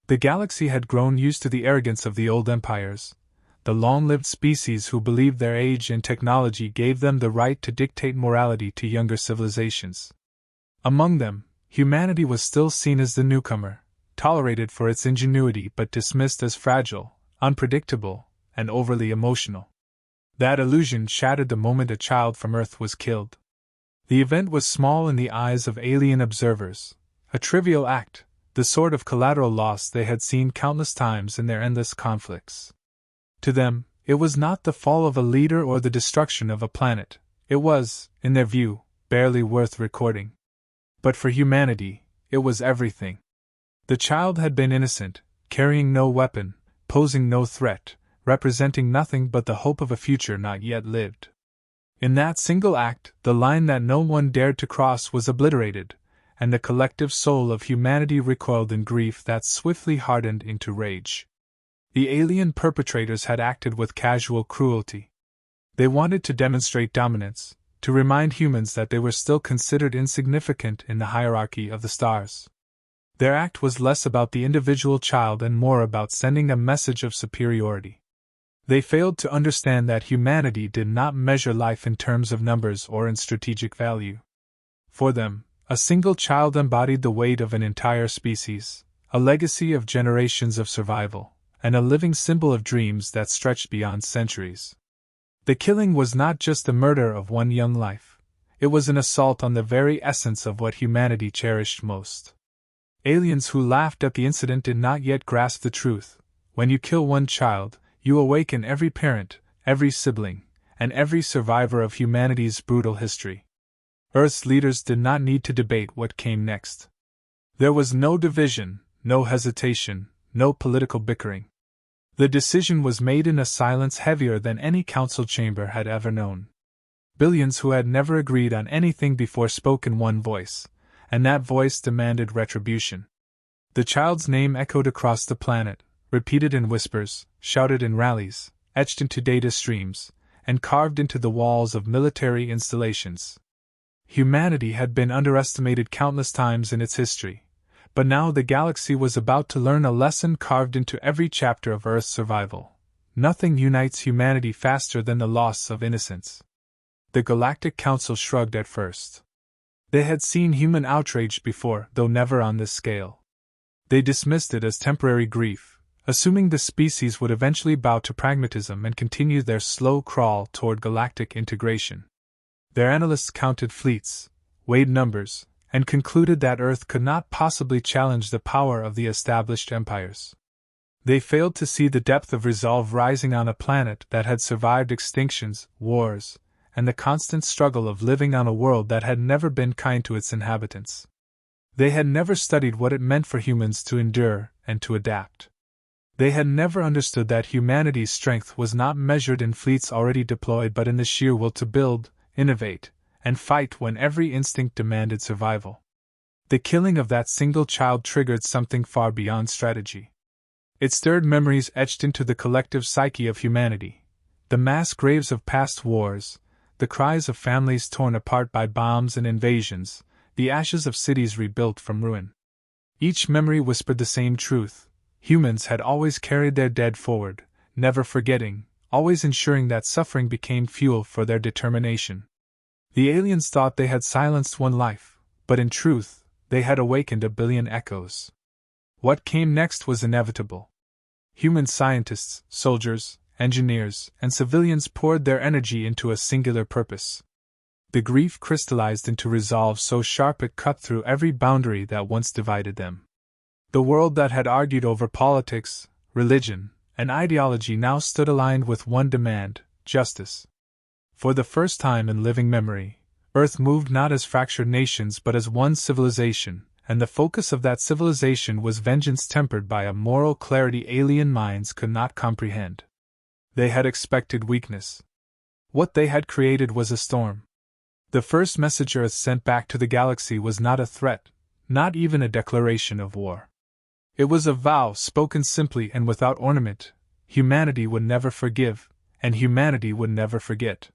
The galaxy had grown used to the arrogance of the old empires, the long-lived species who believed their age and technology gave them the right to dictate morality to younger civilizations. Among them, humanity was still seen as the newcomer, tolerated for its ingenuity but dismissed as fragile, unpredictable, and overly emotional. That illusion shattered the moment a child from Earth was killed. The event was small in the eyes of alien observers, a trivial act, the sort of collateral loss they had seen countless times in their endless conflicts. To them, it was not the fall of a leader or the destruction of a planet. It was, in their view, barely worth recording. But for humanity, it was everything. The child had been innocent, carrying no weapon, posing no threat, representing nothing but the hope of a future not yet lived. In that single act, the line that no one dared to cross was obliterated, and the collective soul of humanity recoiled in grief that swiftly hardened into rage. The alien perpetrators had acted with casual cruelty. They wanted to demonstrate dominance, to remind humans that they were still considered insignificant in the hierarchy of the stars. Their act was less about the individual child and more about sending a message of superiority. They failed to understand that humanity did not measure life in terms of numbers or in strategic value. For them, a single child embodied the weight of an entire species, a legacy of generations of survival, and a living symbol of dreams that stretched beyond centuries. The killing was not just the murder of one young life, it was an assault on the very essence of what humanity cherished most. Aliens who laughed at the incident did not yet grasp the truth. When you kill one child, you awaken every parent, every sibling, and every survivor of humanity's brutal history. Earth's leaders did not need to debate what came next. There was no division, no hesitation, no political bickering. The decision was made in a silence heavier than any council chamber had ever known. Billions who had never agreed on anything before spoke in one voice, and that voice demanded retribution. The child's name echoed across the planet, repeated in whispers, shouted in rallies, etched into data streams, and carved into the walls of military installations. Humanity had been underestimated countless times in its history, but now the galaxy was about to learn a lesson carved into every chapter of Earth's survival. Nothing unites humanity faster than the loss of innocence. The Galactic Council shrugged at first. They had seen human outrage before, though never on this scale. They dismissed it as temporary grief, assuming the species would eventually bow to pragmatism and continue their slow crawl toward galactic integration. Their analysts counted fleets, weighed numbers, and concluded that Earth could not possibly challenge the power of the established empires. They failed to see the depth of resolve rising on a planet that had survived extinctions, wars, and the constant struggle of living on a world that had never been kind to its inhabitants. They had never studied what it meant for humans to endure and to adapt. They had never understood that humanity's strength was not measured in fleets already deployed but in the sheer will to build, innovate, and fight when every instinct demanded survival. The killing of that single child triggered something far beyond strategy. It stirred memories etched into the collective psyche of humanity, the mass graves of past wars, the cries of families torn apart by bombs and invasions, the ashes of cities rebuilt from ruin. Each memory whispered the same truth: humans had always carried their dead forward, never forgetting, always ensuring that suffering became fuel for their determination. The aliens thought they had silenced one life, but in truth, they had awakened a billion echoes. What came next was inevitable. Human scientists, soldiers, engineers, and civilians poured their energy into a singular purpose. The grief crystallized into resolve so sharp it cut through every boundary that once divided them. The world that had argued over politics, religion, and ideology now stood aligned with one demand: justice. For the first time in living memory, Earth moved not as fractured nations but as one civilization, and the focus of that civilization was vengeance tempered by a moral clarity alien minds could not comprehend. They had expected weakness. What they had created was a storm. The first message Earth sent back to the galaxy was not a threat, not even a declaration of war. It was a vow spoken simply and without ornament: humanity would never forgive, and humanity would never forget.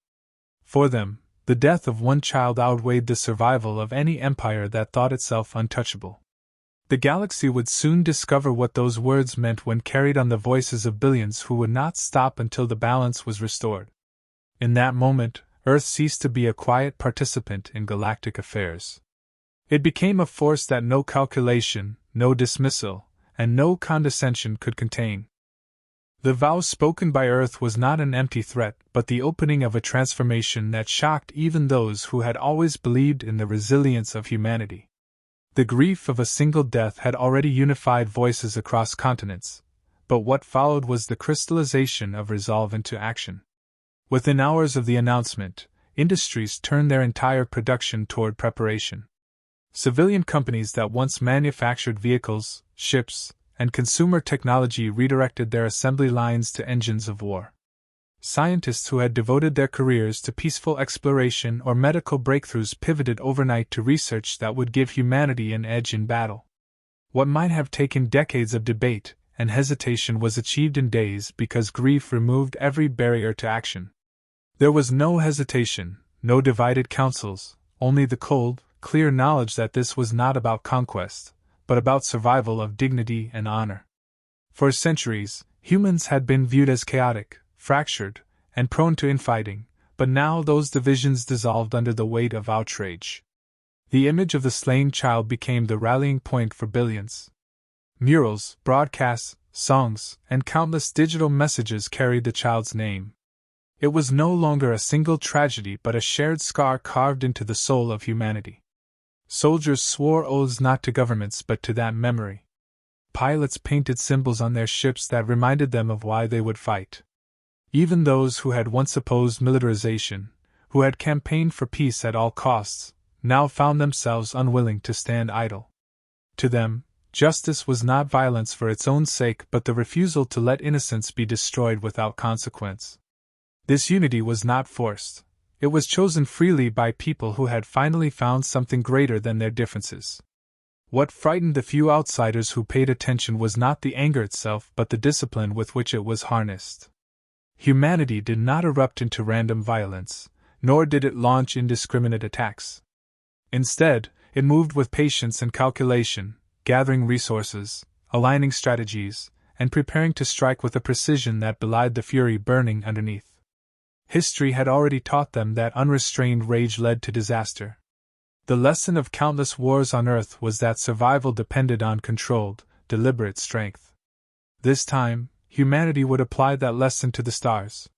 For them, the death of one child outweighed the survival of any empire that thought itself untouchable. The galaxy would soon discover what those words meant when carried on the voices of billions who would not stop until the balance was restored. In that moment, Earth ceased to be a quiet participant in galactic affairs. It became a force that no calculation, no dismissal, and no condescension could contain. The vow spoken by Earth was not an empty threat, but the opening of a transformation that shocked even those who had always believed in the resilience of humanity. The grief of a single death had already unified voices across continents, but what followed was the crystallization of resolve into action. Within hours of the announcement, industries turned their entire production toward preparation. Civilian companies that once manufactured vehicles, ships, and consumer technology redirected their assembly lines to engines of war. Scientists who had devoted their careers to peaceful exploration or medical breakthroughs pivoted overnight to research that would give humanity an edge in battle. What might have taken decades of debate and hesitation was achieved in days because grief removed every barrier to action. There was no hesitation, no divided councils, only the cold, clear knowledge that this was not about conquest, but about survival of dignity and honor. For centuries, humans had been viewed as chaotic, fractured, and prone to infighting, but now those divisions dissolved under the weight of outrage. The image of the slain child became the rallying point for billions. Murals, broadcasts, songs, and countless digital messages carried the child's name. It was no longer a single tragedy but a shared scar carved into the soul of humanity. Soldiers swore oaths not to governments but to that memory. Pilots painted symbols on their ships that reminded them of why they would fight. Even those who had once opposed militarization, who had campaigned for peace at all costs, now found themselves unwilling to stand idle. To them, justice was not violence for its own sake but the refusal to let innocence be destroyed without consequence. This unity was not forced. It was chosen freely by people who had finally found something greater than their differences. What frightened the few outsiders who paid attention was not the anger itself but the discipline with which it was harnessed. Humanity did not erupt into random violence, nor did it launch indiscriminate attacks. Instead, it moved with patience and calculation, gathering resources, aligning strategies, and preparing to strike with a precision that belied the fury burning underneath. History had already taught them that unrestrained rage led to disaster. The lesson of countless wars on Earth was that survival depended on controlled, deliberate strength. This time, humanity would apply that lesson to the stars.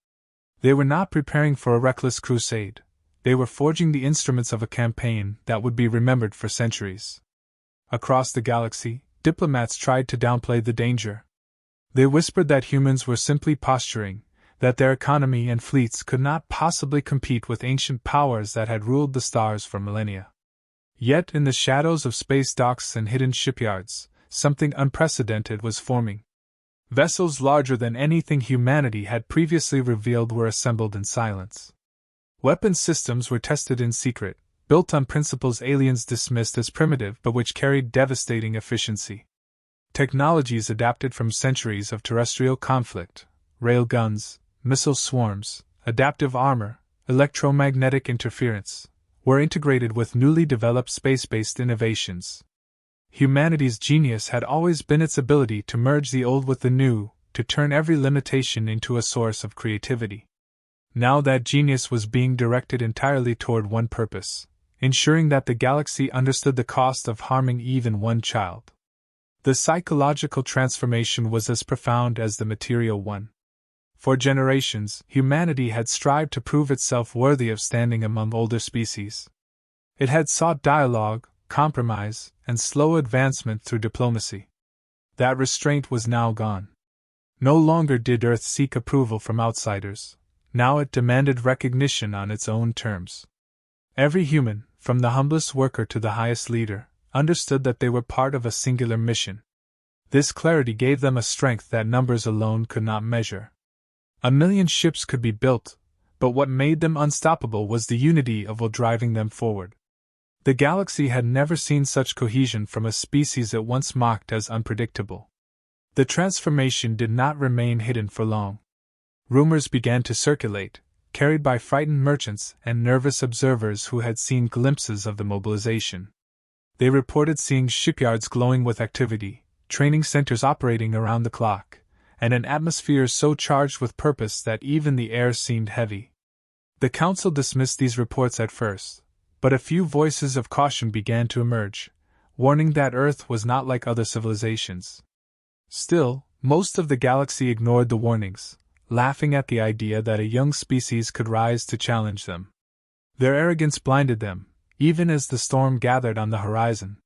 They were not preparing for a reckless crusade. They were forging the instruments of a campaign that would be remembered for centuries. Across the galaxy, diplomats tried to downplay the danger. They whispered that humans were simply posturing, that their economy and fleets could not possibly compete with ancient powers that had ruled the stars for millennia. Yet in the shadows of space docks and hidden shipyards, something unprecedented was forming. Vessels larger than anything humanity had previously revealed were assembled in silence. Weapon systems were tested in secret, built on principles aliens dismissed as primitive but which carried devastating efficiency. Technologies adapted from centuries of terrestrial conflict, railguns, missile swarms, adaptive armor, electromagnetic interference, were integrated with newly developed space-based innovations. Humanity's genius had always been its ability to merge the old with the new, to turn every limitation into a source of creativity. Now that genius was being directed entirely toward one purpose, ensuring that the galaxy understood the cost of harming even one child. The psychological transformation was as profound as the material one. For generations, humanity had strived to prove itself worthy of standing among older species. It had sought dialogue, compromise, and slow advancement through diplomacy. That restraint was now gone. No longer did Earth seek approval from outsiders. Now it demanded recognition on its own terms. Every human, from the humblest worker to the highest leader, understood that they were part of a singular mission. This clarity gave them a strength that numbers alone could not measure. 1,000,000 ships could be built, but what made them unstoppable was the unity of will driving them forward. The galaxy had never seen such cohesion from a species it once mocked as unpredictable. The transformation did not remain hidden for long. Rumors began to circulate, carried by frightened merchants and nervous observers who had seen glimpses of the mobilization. They reported seeing shipyards glowing with activity, training centers operating around the clock, and an atmosphere so charged with purpose that even the air seemed heavy. The Council dismissed these reports at first, but a few voices of caution began to emerge, warning that Earth was not like other civilizations. Still, most of the galaxy ignored the warnings, laughing at the idea that a young species could rise to challenge them. Their arrogance blinded them, even as the storm gathered on the horizon.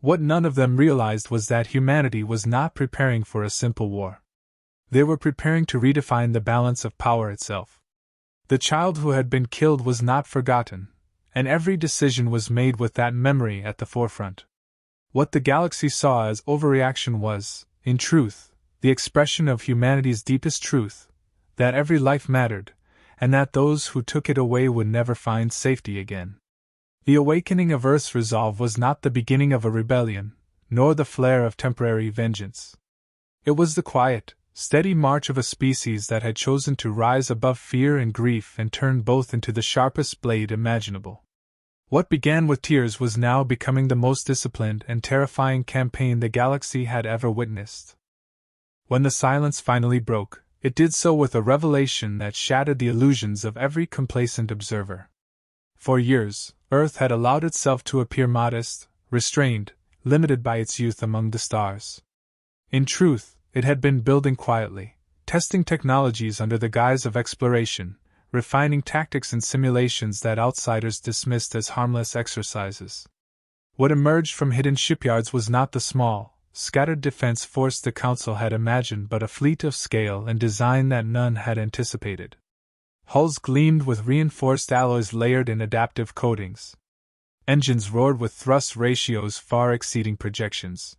What none of them realized was that humanity was not preparing for a simple war. They were preparing to redefine the balance of power itself. The child who had been killed was not forgotten, and every decision was made with that memory at the forefront. What the galaxy saw as overreaction was, in truth, the expression of humanity's deepest truth, that every life mattered, and that those who took it away would never find safety again. The awakening of Earth's resolve was not the beginning of a rebellion, nor the flare of temporary vengeance. It was the quiet, steady march of a species that had chosen to rise above fear and grief and turn both into the sharpest blade imaginable. What began with tears was now becoming the most disciplined and terrifying campaign the galaxy had ever witnessed. When the silence finally broke, it did so with a revelation that shattered the illusions of every complacent observer. For years, Earth had allowed itself to appear modest, restrained, limited by its youth among the stars. In truth, it had been building quietly, testing technologies under the guise of exploration, refining tactics and simulations that outsiders dismissed as harmless exercises. What emerged from hidden shipyards was not the small, scattered defense force the Council had imagined, but a fleet of scale and design that none had anticipated. Hulls gleamed with reinforced alloys layered in adaptive coatings. Engines roared with thrust ratios far exceeding projections.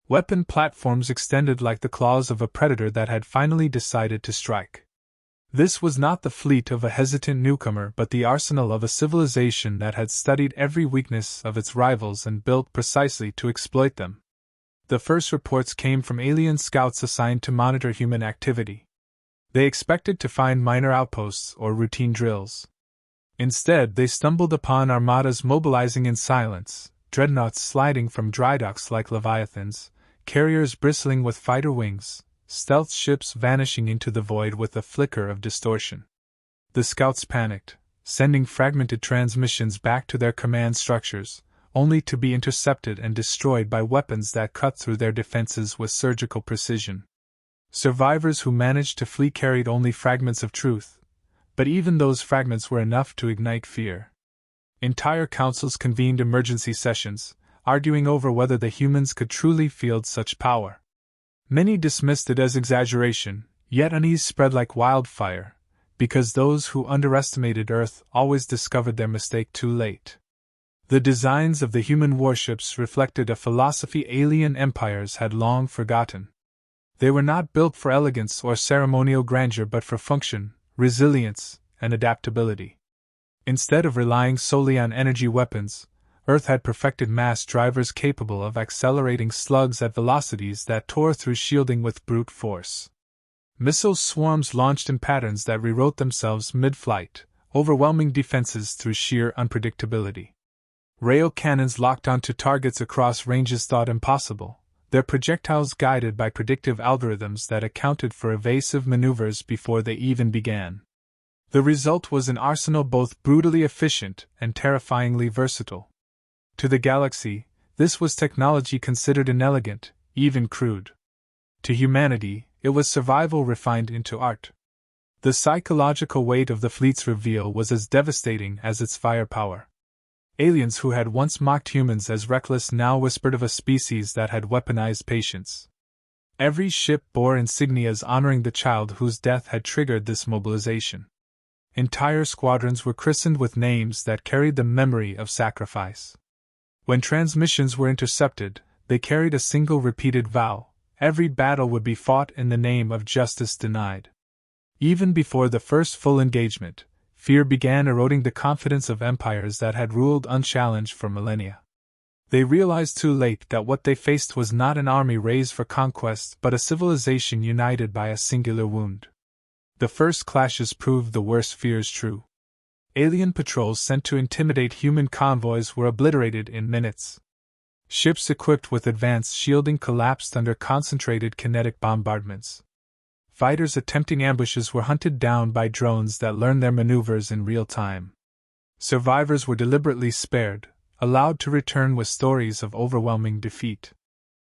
Weapon platforms extended like the claws of a predator that had finally decided to strike. This was not the fleet of a hesitant newcomer, but the arsenal of a civilization that had studied every weakness of its rivals and built precisely to exploit them. The first reports came from alien scouts assigned to monitor human activity. They expected to find minor outposts or routine drills. Instead, they stumbled upon armadas mobilizing in silence, dreadnoughts sliding from dry docks like leviathans, carriers bristling with fighter wings, stealth ships vanishing into the void with a flicker of distortion. The scouts panicked, sending fragmented transmissions back to their command structures, only to be intercepted and destroyed by weapons that cut through their defenses with surgical precision. Survivors who managed to flee carried only fragments of truth, but even those fragments were enough to ignite fear. Entire councils convened emergency sessions, arguing over whether the humans could truly field such power. Many dismissed it as exaggeration, yet unease spread like wildfire, because those who underestimated Earth always discovered their mistake too late. The designs of the human warships reflected a philosophy alien empires had long forgotten. They were not built for elegance or ceremonial grandeur but for function, resilience, and adaptability. Instead of relying solely on energy weapons, Earth had perfected mass drivers capable of accelerating slugs at velocities that tore through shielding with brute force. Missile swarms launched in patterns that rewrote themselves mid-flight, overwhelming defenses through sheer unpredictability. Rail cannons locked onto targets across ranges thought impossible, their projectiles guided by predictive algorithms that accounted for evasive maneuvers before they even began. The result was an arsenal both brutally efficient and terrifyingly versatile. To the galaxy, this was technology considered inelegant, even crude. To humanity, it was survival refined into art. The psychological weight of the fleet's reveal was as devastating as its firepower. Aliens who had once mocked humans as reckless now whispered of a species that had weaponized patience. Every ship bore insignias honoring the child whose death had triggered this mobilization. Entire squadrons were christened with names that carried the memory of sacrifice. When transmissions were intercepted, they carried a single repeated vow: every battle would be fought in the name of justice denied. Even before the first full engagement, fear began eroding the confidence of empires that had ruled unchallenged for millennia. They realized too late that what they faced was not an army raised for conquest but a civilization united by a singular wound. The first clashes proved the worst fears true. Alien patrols sent to intimidate human convoys were obliterated in minutes. Ships equipped with advanced shielding collapsed under concentrated kinetic bombardments. Fighters attempting ambushes were hunted down by drones that learned their maneuvers in real time. Survivors were deliberately spared, allowed to return with stories of overwhelming defeat.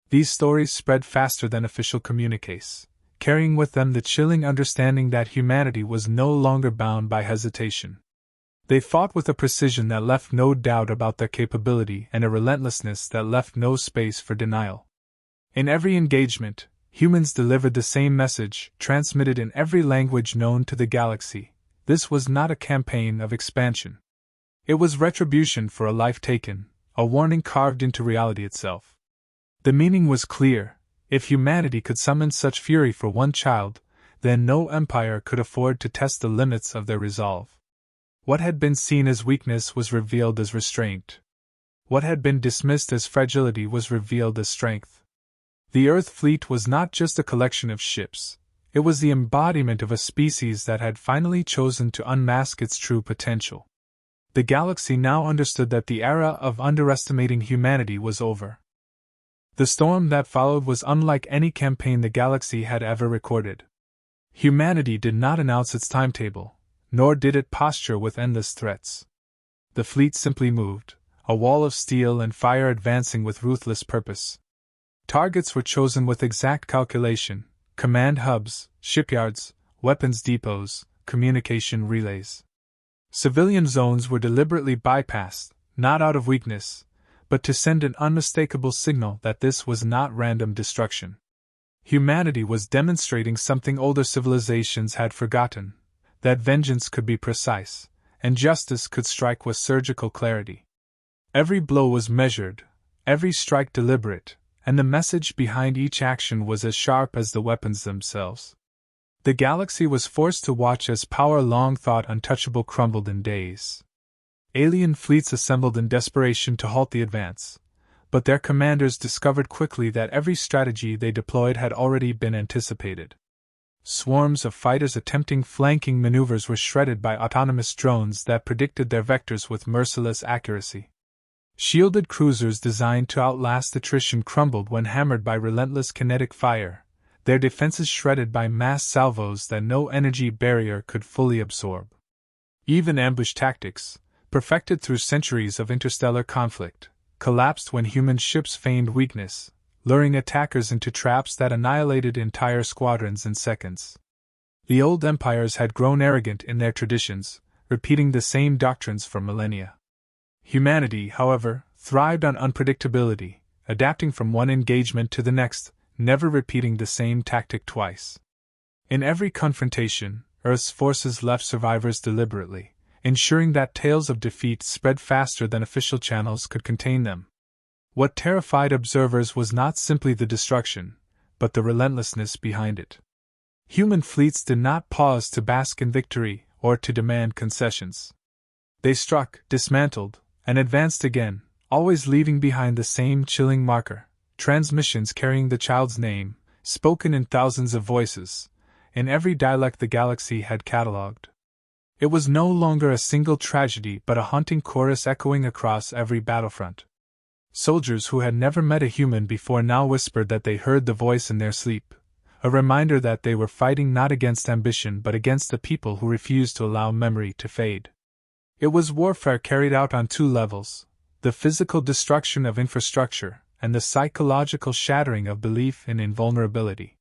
These stories spread faster than official communiques, carrying with them the chilling understanding that humanity was no longer bound by hesitation. They fought with a precision that left no doubt about their capability and a relentlessness that left no space for denial. In every engagement, humans delivered the same message, transmitted in every language known to the galaxy. This was not a campaign of expansion. It was retribution for a life taken, a warning carved into reality itself. The meaning was clear: if humanity could summon such fury for one child, then no empire could afford to test the limits of their resolve. What had been seen as weakness was revealed as restraint. What had been dismissed as fragility was revealed as strength. The Earth fleet was not just a collection of ships, it was the embodiment of a species that had finally chosen to unmask its true potential. The galaxy now understood that the era of underestimating humanity was over. The storm that followed was unlike any campaign the galaxy had ever recorded. Humanity did not announce its timetable, nor did it posture with endless threats. The fleet simply moved, a wall of steel and fire advancing with ruthless purpose. Targets were chosen with exact calculation: command hubs, shipyards, weapons depots, communication relays. Civilian zones were deliberately bypassed, not out of weakness, but to send an unmistakable signal that this was not random destruction. Humanity was demonstrating something older civilizations had forgotten: that vengeance could be precise, and justice could strike with surgical clarity. Every blow was measured, every strike deliberate, and the message behind each action was as sharp as the weapons themselves. The galaxy was forced to watch as power long thought untouchable crumbled in days. Alien fleets assembled in desperation to halt the advance, but their commanders discovered quickly that every strategy they deployed had already been anticipated. Swarms of fighters attempting flanking maneuvers were shredded by autonomous drones that predicted their vectors with merciless accuracy. Shielded cruisers designed to outlast attrition crumbled when hammered by relentless kinetic fire, their defenses shredded by mass salvos that no energy barrier could fully absorb. Even ambush tactics, perfected through centuries of interstellar conflict, collapsed when human ships feigned weakness, luring attackers into traps that annihilated entire squadrons in seconds. The old empires had grown arrogant in their traditions, repeating the same doctrines for millennia. Humanity, however, thrived on unpredictability, adapting from one engagement to the next, never repeating the same tactic twice. In every confrontation, Earth's forces left survivors deliberately, ensuring that tales of defeat spread faster than official channels could contain them. What terrified observers was not simply the destruction, but the relentlessness behind it. Human fleets did not pause to bask in victory or to demand concessions. They struck, dismantled, and advanced again, always leaving behind the same chilling marker: transmissions carrying the child's name, spoken in thousands of voices, in every dialect the galaxy had catalogued. It was no longer a single tragedy but a haunting chorus echoing across every battlefront. Soldiers who had never met a human before now whispered that they heard the voice in their sleep, a reminder that they were fighting not against ambition but against the people who refused to allow memory to fade. It was warfare carried out on two levels: the physical destruction of infrastructure and the psychological shattering of belief in invulnerability.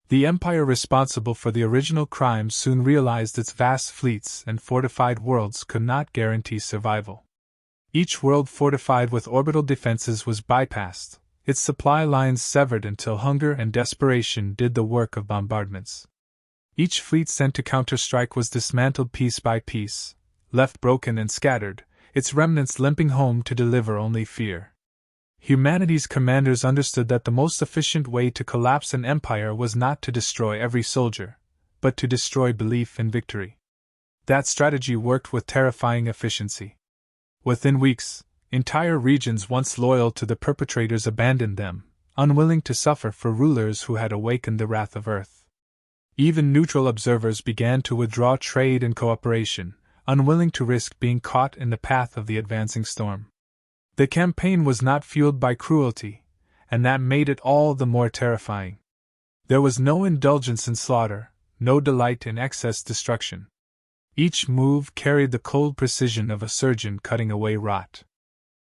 The empire responsible for the original crimes soon realized its vast fleets and fortified worlds could not guarantee survival. Each world fortified with orbital defenses was bypassed, its supply lines severed until hunger and desperation did the work of bombardments. Each fleet sent to counterstrike was dismantled piece by piece, left broken and scattered, its remnants limping home to deliver only fear. Humanity's commanders understood that the most efficient way to collapse an empire was not to destroy every soldier, but to destroy belief in victory. That strategy worked with terrifying efficiency. Within weeks, entire regions once loyal to the perpetrators abandoned them, unwilling to suffer for rulers who had awakened the wrath of Earth. Even neutral observers began to withdraw trade and cooperation, unwilling to risk being caught in the path of the advancing storm. The campaign was not fueled by cruelty, and that made it all the more terrifying. There was no indulgence in slaughter, no delight in excess destruction. Each move carried the cold precision of a surgeon cutting away rot.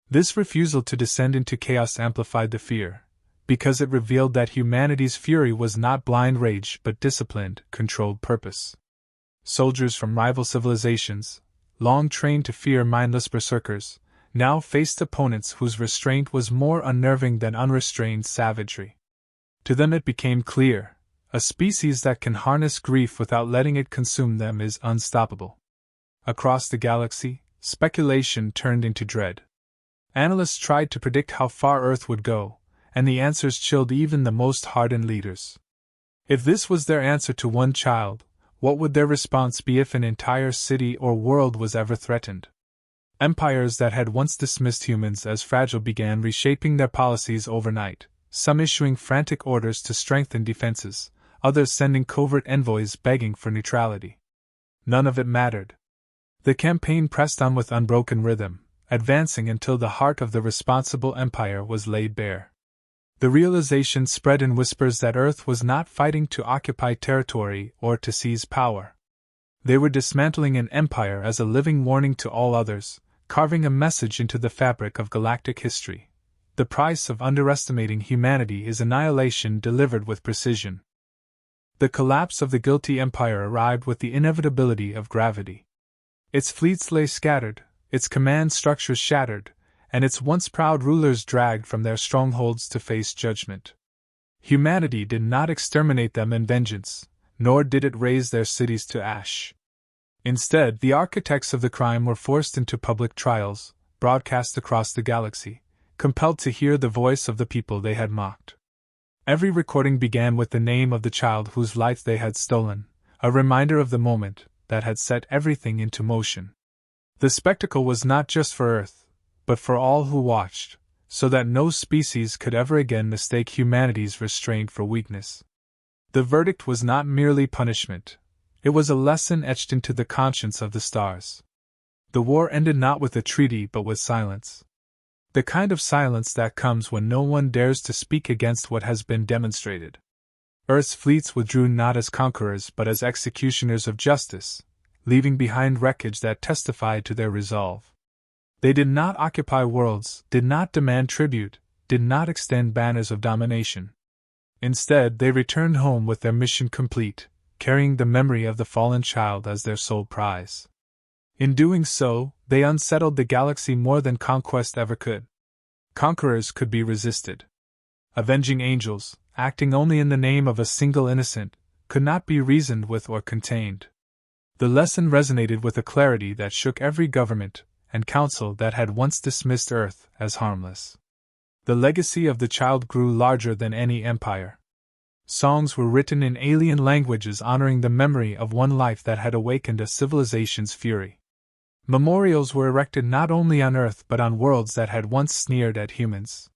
This refusal to descend into chaos amplified the fear, because it revealed that humanity's fury was not blind rage but disciplined, controlled purpose. Soldiers from rival civilizations, long trained to fear mindless berserkers, now faced opponents whose restraint was more unnerving than unrestrained savagery. To them it became clear: a species that can harness grief without letting it consume them is unstoppable. Across the galaxy, speculation turned into dread. Analysts tried to predict how far Earth would go, and the answers chilled even the most hardened leaders. If this was their answer to one child, what would their response be if an entire city or world was ever threatened? Empires that had once dismissed humans as fragile began reshaping their policies overnight, some issuing frantic orders to strengthen defenses, others sending covert envoys begging for neutrality. None of it mattered. The campaign pressed on with unbroken rhythm, advancing until the heart of the responsible empire was laid bare. The realization spread in whispers that Earth was not fighting to occupy territory or to seize power. They were dismantling an empire as a living warning to all others, carving a message into the fabric of galactic history. The price of underestimating humanity is annihilation delivered with precision. The collapse of the guilty empire arrived with the inevitability of gravity. Its fleets lay scattered, its command structures shattered, and its once proud rulers dragged from their strongholds to face judgment. Humanity did not exterminate them in vengeance, nor did it raise their cities to ash. Instead, the architects of the crime were forced into public trials, broadcast across the galaxy, compelled to hear the voice of the people they had mocked. Every recording began with the name of the child whose life they had stolen, a reminder of the moment that had set everything into motion. The spectacle was not just for Earth, but for all who watched, so that no species could ever again mistake humanity's restraint for weakness. The verdict was not merely punishment, it was a lesson etched into the conscience of the stars. The war ended not with a treaty but with silence. The kind of silence that comes when no one dares to speak against what has been demonstrated. Earth's fleets withdrew not as conquerors but as executioners of justice, leaving behind wreckage that testified to their resolve. They did not occupy worlds, did not demand tribute, did not extend banners of domination. Instead, they returned home with their mission complete, carrying the memory of the fallen child as their sole prize. In doing so, they unsettled the galaxy more than conquest ever could. Conquerors could be resisted. Avenging angels, acting only in the name of a single innocent, could not be reasoned with or contained. The lesson resonated with a clarity that shook every government and council that had once dismissed Earth as harmless. The legacy of the child grew larger than any empire. Songs were written in alien languages honoring the memory of one life that had awakened a civilization's fury. Memorials were erected not only on Earth but on worlds that had once sneered at humans.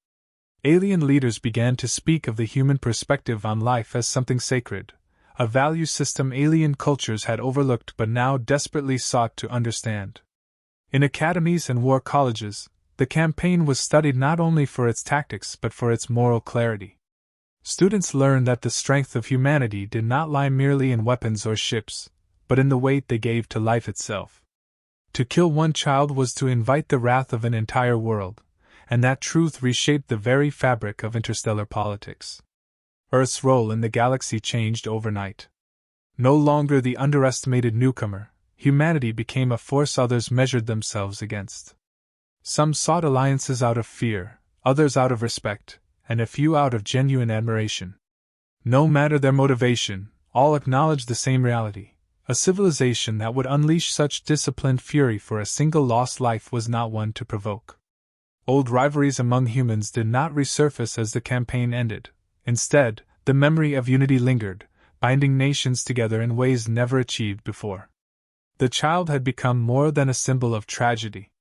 Alien leaders began to speak of the human perspective on life as something sacred, a value system alien cultures had overlooked but now desperately sought to understand. In academies and war colleges, the campaign was studied not only for its tactics but for its moral clarity. Students learned that the strength of humanity did not lie merely in weapons or ships, but in the weight they gave to life itself. To kill one child was to invite the wrath of an entire world, and that truth reshaped the very fabric of interstellar politics. Earth's role in the galaxy changed overnight. No longer the underestimated newcomer, humanity became a force others measured themselves against. Some sought alliances out of fear, others out of respect, and a few out of genuine admiration. No matter their motivation, all acknowledged the same reality. A civilization that would unleash such disciplined fury for a single lost life was not one to provoke. Old rivalries among humans did not resurface as the campaign ended. Instead, the memory of unity lingered, binding nations together in ways never achieved before. The child had become more than a symbol of tragedy.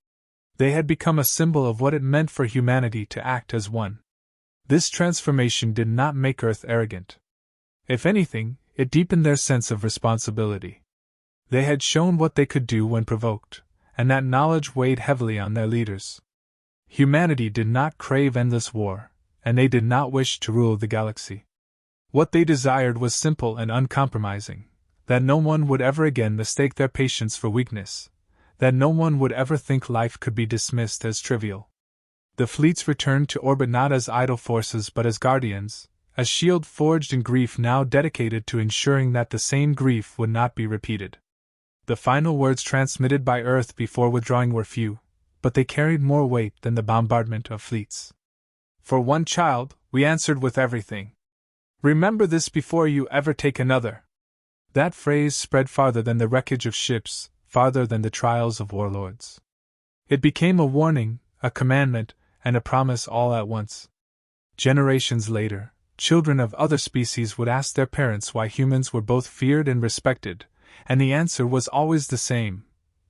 They had become a symbol of what it meant for humanity to act as one. This transformation did not make Earth arrogant. If anything, it deepened their sense of responsibility. They had shown what they could do when provoked, and that knowledge weighed heavily on their leaders. Humanity did not crave endless war, and they did not wish to rule the galaxy. What they desired was simple and uncompromising: that no one would ever again mistake their patience for weakness, that no one would ever think life could be dismissed as trivial. The fleets returned to orbit not as idle forces but as guardians, a shield forged in grief now dedicated to ensuring that the same grief would not be repeated. The final words transmitted by Earth before withdrawing were few, but they carried more weight than the bombardment of fleets. For one child, we answered with everything. Remember this before you ever take another. That phrase spread farther than the wreckage of ships, farther than the trials of warlords. It became a warning, a commandment, and a promise all at once. Generations later, children of other species would ask their parents why humans were both feared and respected, and the answer was always the same: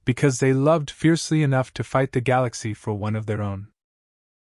because they loved fiercely enough to fight the galaxy for one of their own.